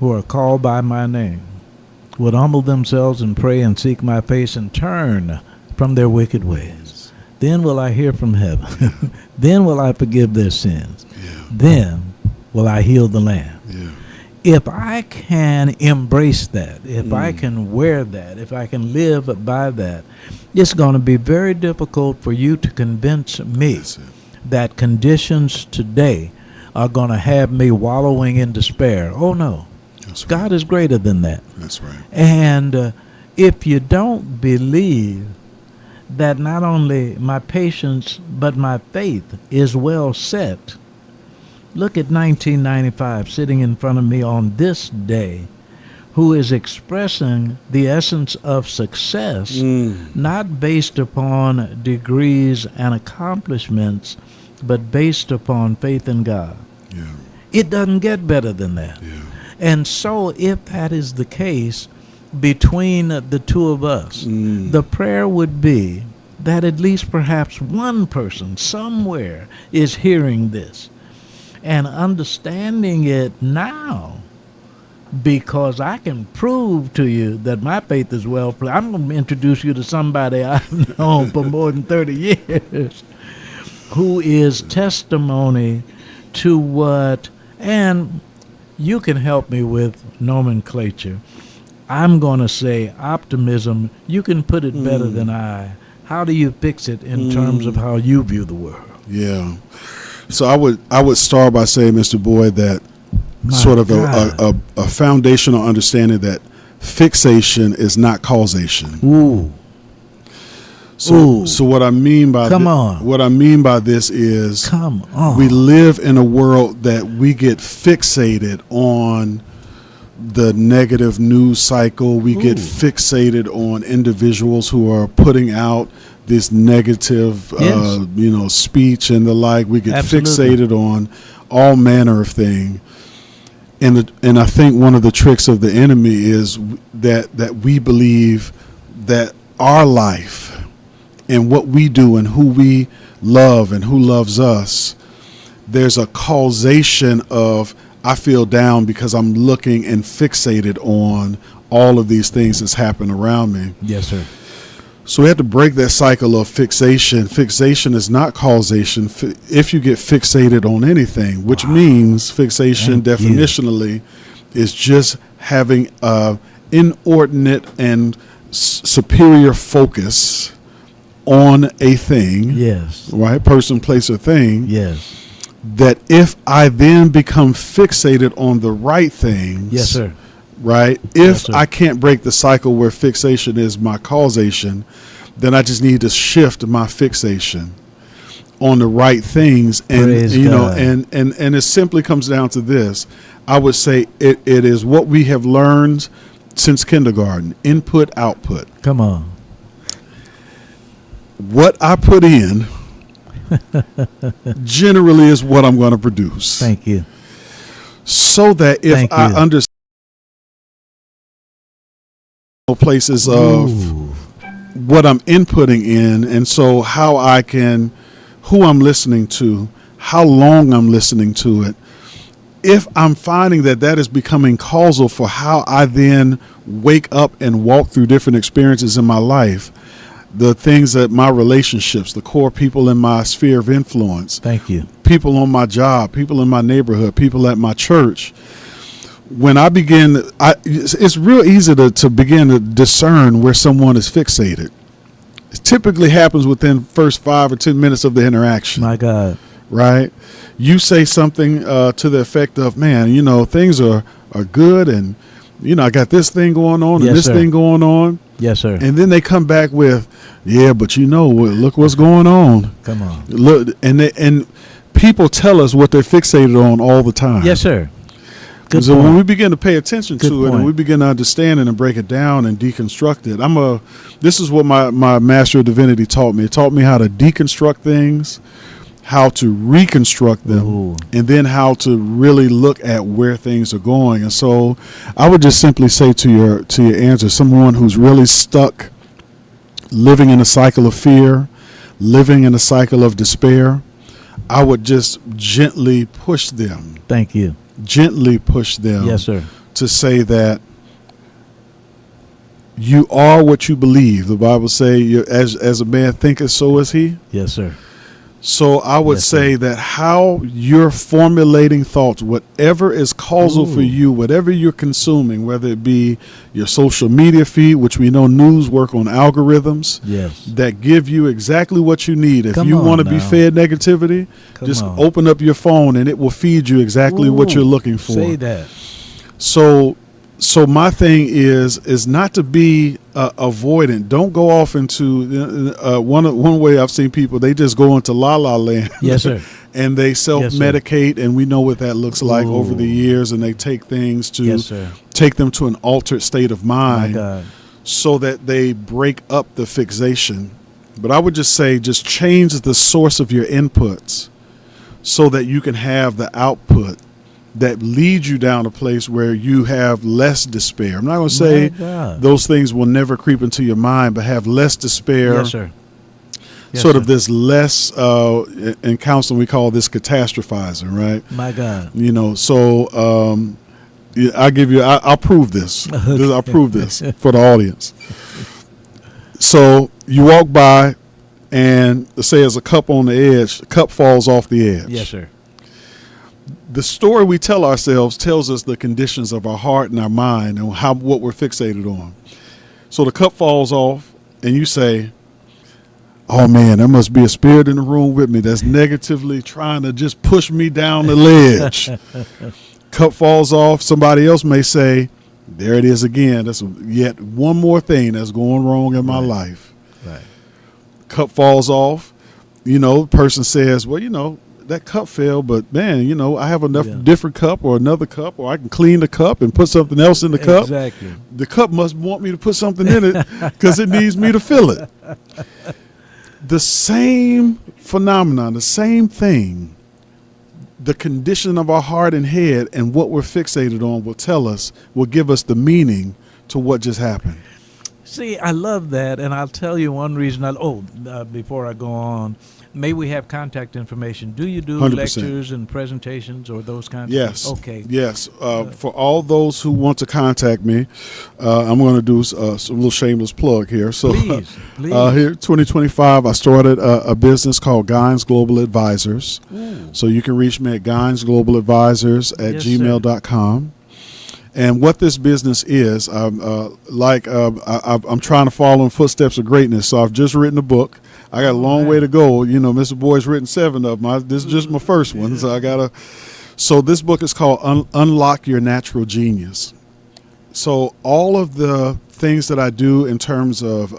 C: who are called by my name would humble themselves and pray and seek my face and turn from their wicked ways, then will I hear from heaven. Then will I forgive their sins.
D: Yeah.
C: Then will I heal the land.
D: Yeah.
C: If I can embrace that, if I can wear that, if I can live by that, it's going to be very difficult for you to convince me that conditions today are going to have me wallowing in despair. Oh, no.
D: That's right.
C: God is greater than that.
D: That's right.
C: And if you don't believe that not only my patience but my faith is well set, look at 1995 sitting in front of me on this day, who is expressing the essence of success, not based upon degrees and accomplishments, but based upon faith in God.
D: Yeah.
C: It doesn't get better than that.
D: Yeah.
C: And so if that is the case between the two of us, the prayer would be that at least perhaps one person somewhere is hearing this and understanding it now, because I can prove to you that my faith is well. I'm going to introduce you to somebody I've known for more than 30 years who is testimony to what, and you can help me with nomenclature. I'm going to say optimism. You can put it better than I. How do you fix it in terms of how you view the world?
D: Yeah. So I would start by saying, Mr. Boyd, that a foundational understanding that fixation is not causation.
C: Ooh.
D: So what I mean by what I mean by this is, we live in a world that we get fixated on the negative news cycle. We get fixated on individuals who are putting out this negative, speech and the like. We get fixated on all manner of thing. And I think one of the tricks of the enemy is that we believe that our life and what we do and who we love and who loves us, there's a causation of, I feel down because I'm looking and fixated on all of these things that's happening around me.
C: Yes, sir.
D: So we have to break that cycle of fixation. Fixation is not causation. If you get fixated on anything, which means fixation definitionally is just having a inordinate and superior focus on a thing.
C: Yes.
D: Right? Person, place, or thing.
C: Yes.
D: That if I then become fixated on the right things.
C: Yes, sir.
D: Right? If I can't break the cycle where fixation is my causation, then I just need to shift my fixation on the right things. And
C: Praise God.
D: and it simply comes down to this. I would say it is what we have learned since kindergarten. Input, output.
C: Come on.
D: What I put in generally is what I'm going to produce.
C: Thank you.
D: So that if
C: Thank
D: I
C: you.
D: understand places of what I'm inputting in, and so how I can, who I'm listening to, how long I'm listening to it, if I'm finding that that is becoming causal for how I then wake up and walk through different experiences in my life, the things that my relationships, the core people in my sphere of influence,
C: Thank you.
D: people on my job, people in my neighborhood, people at my church, when I begin, it's real easy to begin to discern where someone is fixated. It typically happens within first 5 or 10 minutes of the interaction.
C: My God.
D: Right? You say something to the effect of, man, things are good, and, I got this thing going on and
C: Yes,
D: this
C: sir.
D: thing going on.
C: Yes, sir.
D: And then they come back with, yeah, but look what's going on.
C: Come on.
D: Look, and people tell us what they're fixated on all the time.
C: Yes, sir. Good
D: So when
C: point.
D: we begin to pay attention
C: Good
D: to it,
C: point.
D: and we begin to understand it and break it down and deconstruct it, this is what my Master of Divinity taught me. It taught me how to deconstruct things, how to reconstruct them,
C: Ooh.
D: and then how to really look at where things are going. And so I would just simply say to your answer, someone who's really stuck living in a cycle of fear, living in a cycle of despair, I would just gently push them.
C: Thank you.
D: Gently push them.
C: Yes, sir.
D: To say that you are what you believe. The Bible say, as a man thinketh, so is he.
C: Yes, sir.
D: So I would
C: Yes,
D: say
C: sir.
D: that how you're formulating thoughts, whatever is causal for you, whatever you're consuming, whether it be your social media feed, which we know news work on algorithms
C: Yes.
D: that give you exactly what you need. If
C: Come
D: you
C: on
D: want to be
C: now.
D: fed negativity,
C: Come
D: just
C: on.
D: open up your phone and it will feed you exactly what
C: Ooh,
D: you're looking for.
C: Say that.
D: So my thing is not to be avoidant. Don't go off into one way I've seen people, they just go into la la land.
C: Yes, sir.
D: And they self-medicate, and we know what that looks like over the years, and they take things to
C: Yes, sir.
D: take them to an altered state of
C: My
D: mind
C: God.
D: so that they break up the fixation. But I would just say, just change the source of your inputs so that you can have the output that leads you down a place where you have less despair. I'm not going to say
C: My God.
D: those things will never creep into your mind, but have less despair.
C: Yes, sir. Yes,
D: Sort
C: sir.
D: of this less, in counseling we call this catastrophizing, right?
C: My God.
D: I'll prove this. I'll prove this for the audience. So you walk by and say there's a cup on the edge, the cup falls off the edge.
C: Yes, sir.
D: The story we tell ourselves tells us the conditions of our heart and our mind and what we're fixated on. So the cup falls off and you say, oh man, there must be a spirit in the room with me that's negatively trying to just push me down the ledge. Cup falls off. Somebody else may say, there it is again. That's yet one more thing that's going wrong in my life.
C: Right.
D: Cup falls off. The person says, well, that cup fell, but man, I have enough different cup or another cup, or I can clean the cup and put something else in the cup.
C: Exactly.
D: The cup must want me to put something in it because it needs me to fill it. The same phenomenon, the same thing, the condition of our heart and head and what we're fixated on will give us the meaning to what just happened.
C: See, I love that, and I'll tell you one reason. Before I go on, may we have contact information? Do you do
D: 100%.
C: lectures and presentations or those kinds
D: Yes.
C: of things? Okay.
D: Yes. For all those who want to contact me, I'm going to do a little shameless plug here. So,
C: Please, please.
D: Here, 2025, I started a business called Guines Global Advisors.
C: Ooh.
D: So you can reach me at guinesglobaladvisors at
C: Yes,
D: gmail.com. And what this business is, I'm trying to follow in footsteps of greatness. So I've just written a book. I got a long way to go. You know, Mr. Boyd's written 7 of them. This is just my first one. So So this book is called Unlock Your Natural Genius. So all of the things that I do in terms of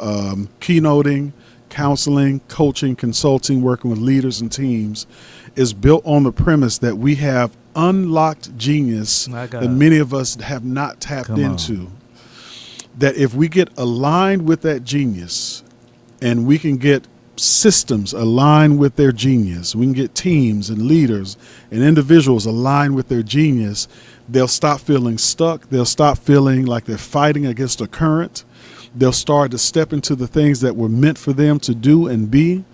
D: keynoting, counseling, coaching, consulting, working with leaders and teams is built on the premise that we have unlocked genius that many of us have not tapped into. That if we get aligned with that genius and we can get systems aligned with their genius, we can get teams and leaders and individuals aligned with their genius, they'll stop feeling stuck. They'll stop feeling like they're fighting against a current. They'll start to step into the things that were meant for them to do and be.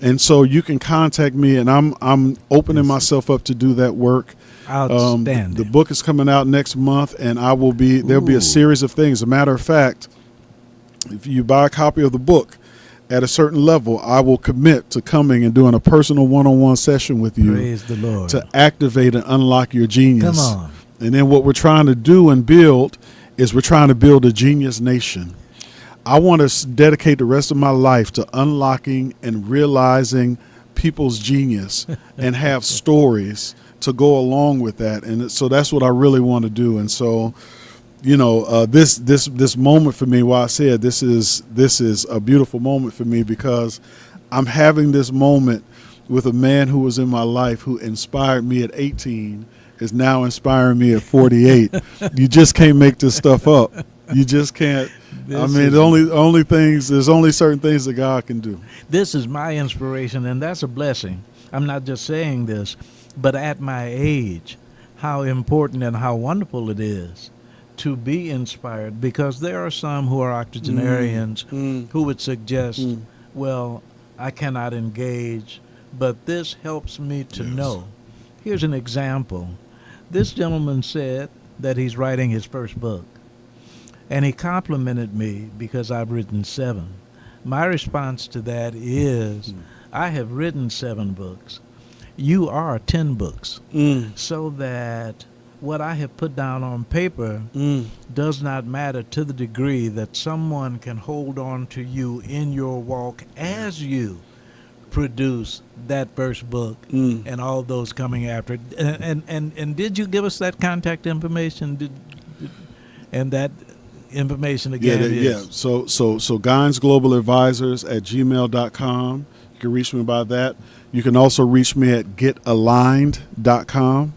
D: And so you can contact me, and I'm opening myself up to do that work.
C: Outstanding.
D: The book is coming out next month, and there'll be a series of things. As a matter of fact, if you buy a copy of the book at a certain level, I will commit to coming and doing a personal one-on-one session with you.
C: Praise the Lord.
D: To activate and unlock your genius.
C: Come on.
D: And then what we're trying to do and build is we're trying to build a genius nation. I want to dedicate the rest of my life to unlocking and realizing people's genius and have stories to go along with that. And so that's what I really want to do. And so, you know, this moment for me, why I said this is a beautiful moment for me, because I'm having this moment with a man who was in my life who inspired me at 18 is now inspiring me at 48. You just can't make this stuff up. You just can't. There's only certain things that God can do.
C: This is my inspiration, and that's a blessing. I'm not just saying this, but at my age, how important and how wonderful it is to be inspired, because there are some who are octogenarians who would suggest, well, I cannot engage, but this helps me to know. Here's an example. This gentleman said that he's writing his first book, and he complimented me because I've written 7. My response to that is, I have written 7 books. You are 10 books. So that what I have put down on paper does not matter to the degree that someone can hold on to you in your walk as you produce that first book and all those coming after it. And did you give us that contact information? And that information again is?
D: So Guines Global Advisors at gmail.com. You can reach me by that. You can also reach me at getaligned.com.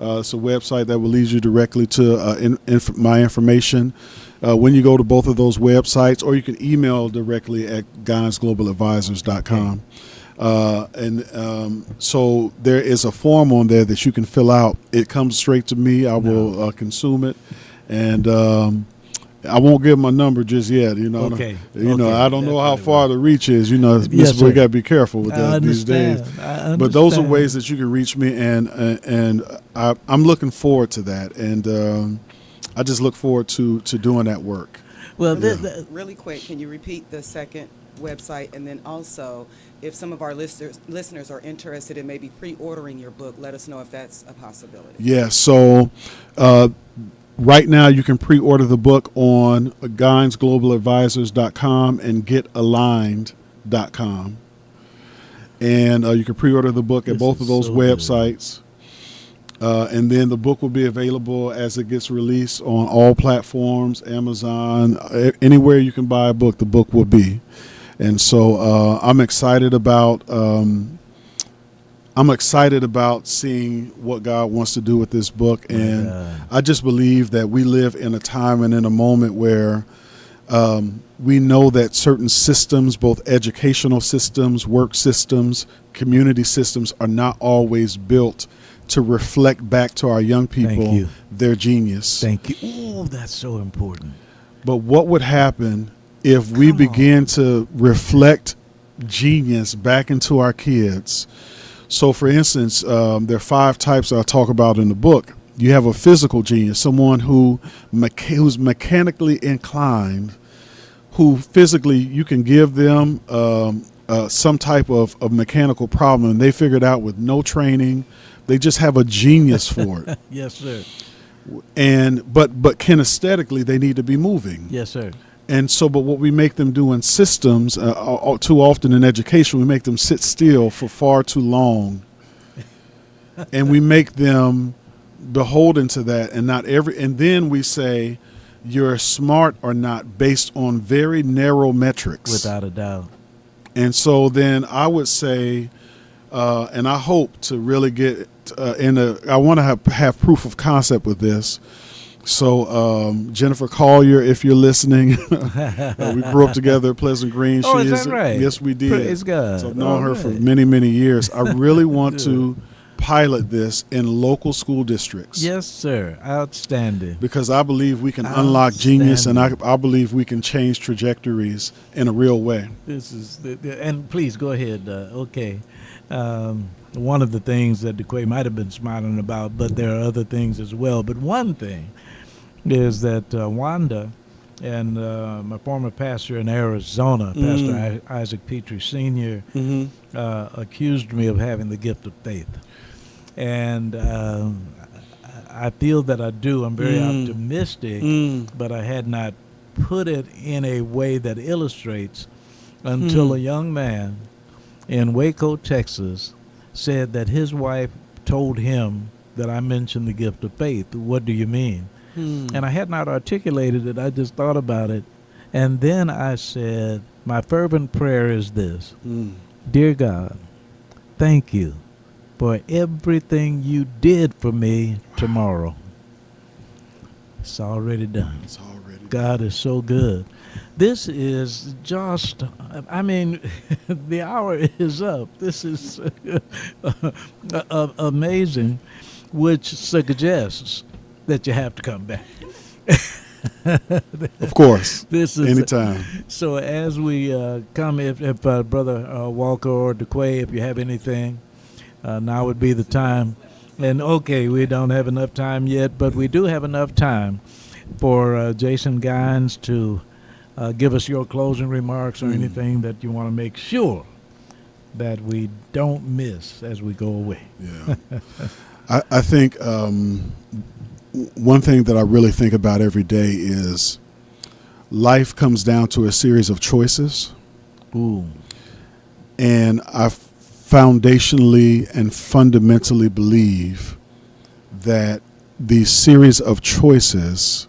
D: It's a website that will lead you directly to my information. When you go to both of those websites, or you can email directly at guinesglobaladvisors.com. So there is a form on there that you can fill out. It comes straight to me. I will consume it, and I won't give my number just yet. You know, I don't know how far the reach is. You know, we got to be careful with that these days. But those are ways that you can reach me, and I'm looking forward to that, and I just look forward to doing that work.
B: Well, really quick, can you repeat the second website, and then also, if some of our listeners are interested in maybe pre-ordering your book, let us know if that's a possibility.
D: Yeah. So. Right now, you can pre-order the book on guinesglobaladvisors.com and getaligned.com. And you can pre-order the book at both of those websites. And then the book will be available as it gets released on all platforms, Amazon, anywhere you can buy a book, the book will be. And so I'm excited about seeing what God wants to do with this book. And I just believe that we live in a time and in a moment where we know that certain systems, both educational systems, work systems, community systems, are not always built to reflect back to our young people their genius.
C: Thank you. Oh, that's so important.
D: But what would happen if we begin to reflect genius back into our kids? So, for instance, there are 5 types I talk about in the book. You have a physical genius, someone who's mechanically inclined, who physically you can give them some type of mechanical problem, and they figure it out with no training. They just have a genius for it.
C: Yes, sir.
D: But kinesthetically, they need to be moving.
C: Yes, sir.
D: And so, but what we make them do in systems, too often in education, we make them sit still for far too long, and we make them beholden to that. And then we say you're smart or not based on very narrow metrics.
C: Without a doubt.
D: And so then I would say, and I hope to really get I want to have proof of concept with this. So Jennifer Collier, if you're listening, we grew up together at Pleasant Green.
C: Oh, is that right?
D: Yes, we did.
C: Praise God.
D: So I've known her for many, many years. I really want to pilot this in local school districts.
C: Yes, sir. Outstanding.
D: Because I believe we can unlock genius, and I believe we can change trajectories in a real way.
C: This is, and please go ahead. Okay. One of the things that DeQuay might have been smiling about, but there are other things as well. But one thing is that Wanda and my former pastor in Arizona, Pastor Isaac Petrie Sr., accused me of having the gift of faith. And I feel that I do. I'm very optimistic, but I had not put it in a way that illustrates until a young man in Waco, Texas, said that his wife told him that I mentioned the gift of faith. What do you mean? And I had not articulated it. I just thought about it. And then I said, my fervent prayer is this. Dear God, thank you for everything you did for me tomorrow. It's already done.
D: It's already done.
C: God is so good. This is just, I mean, the hour is up. This is amazing, which suggests that you have to come back.
D: Of course.
C: This is
D: anytime.
C: So as we come, if Brother Walker or DeQuay, if you have anything, now would be the time. And okay, we don't have enough time yet, but we do have enough time for Jason Gines to give us your closing remarks or anything that you want to make sure that we don't miss as we go away.
D: Yeah. I think one thing that I really think about every day is life comes down to a series of choices.
C: Ooh.
D: And I foundationally and fundamentally believe that these series of choices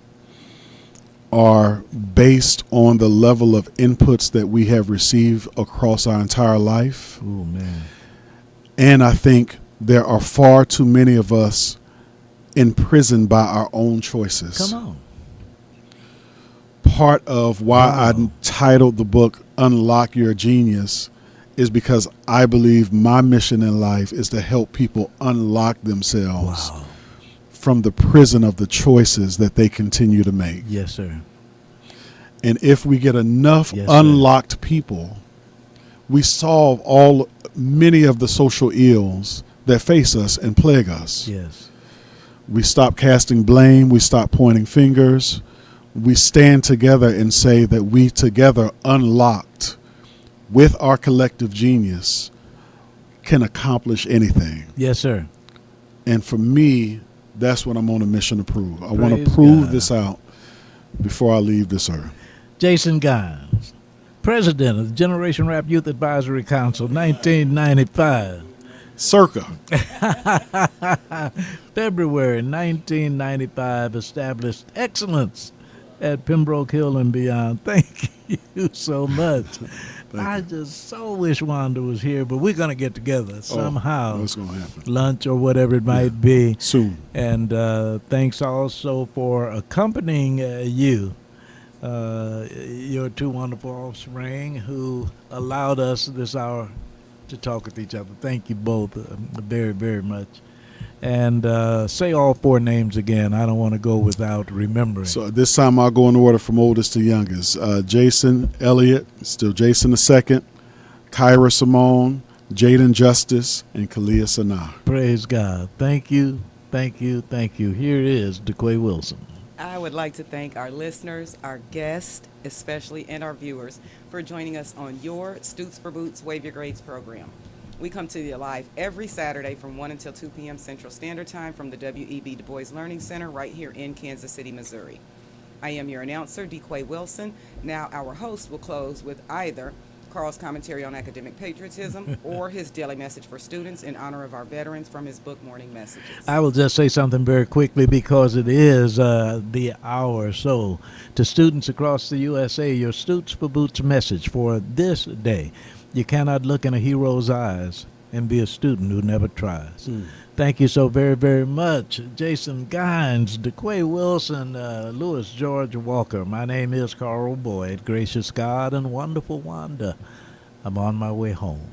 D: are based on the level of inputs that we have received across our entire life.
C: Oh, man.
D: And I think there are far too many of us imprisoned by our own choices.
C: Come on.
D: Part of why I titled the book Unlock Your Genius is because I believe my mission in life is to help people unlock themselves from the prison of the choices that they continue to make.
C: Yes, sir.
D: And if we get enough unlocked people, we solve many of the social ills that face us and plague us.
C: Yes.
D: We stop casting blame. We stop pointing fingers. We stand together and say that we together unlocked with our collective genius can accomplish anything.
C: Yes, sir.
D: And for me, that's what I'm on a mission to prove. I want to
C: Praise
D: prove
C: God.
D: this out before I leave this earth.
C: Jason Gines, President of the Generation Rap Youth Advisory Council, 1995.
D: Circa.
C: February 1995, established excellence at Pembroke Hill and beyond. Thank you so much. I just so wish Wanda was here, but we're going to get together somehow.
D: What's going to happen?
C: Lunch or whatever it might be.
D: Soon.
C: And thanks also for accompanying you, your two wonderful offspring who allowed us this hour to talk with each other. Thank you both very, very much. And say all four names again. I don't want to go without remembering.
D: So this time I'll go in order from oldest to youngest. Jason Elliott, still Jason the second, Kyra Simone, Jaden Justice, and Kalia Sanaa.
C: Praise God. Thank you, thank you, thank you. Here is DeQuay Wilson.
B: I would like to thank our listeners, our guests, especially, and our viewers for joining us on your Stoots for Boots Wave Your Grades program. We come to you live every Saturday from 1 until 2 p.m. Central Standard Time from the W.E.B. Du Bois Learning Center right here in Kansas City, Missouri. I am your announcer, DeQuay Wilson. Now our host will close with either Carl's commentary on academic patriotism or his daily message for students in honor of our veterans from his book, Morning Messages.
C: I will just say something very quickly because it is the hour. So to students across the USA, your Stoots for Boots message for this day. You cannot look in a hero's eyes and be a student who never tries. Thank you so very, very much. Jason Gines, DeQuay Wilson, Louis George Walker. My name is Carl Boyd. Gracious God and wonderful Wanda. I'm on my way home.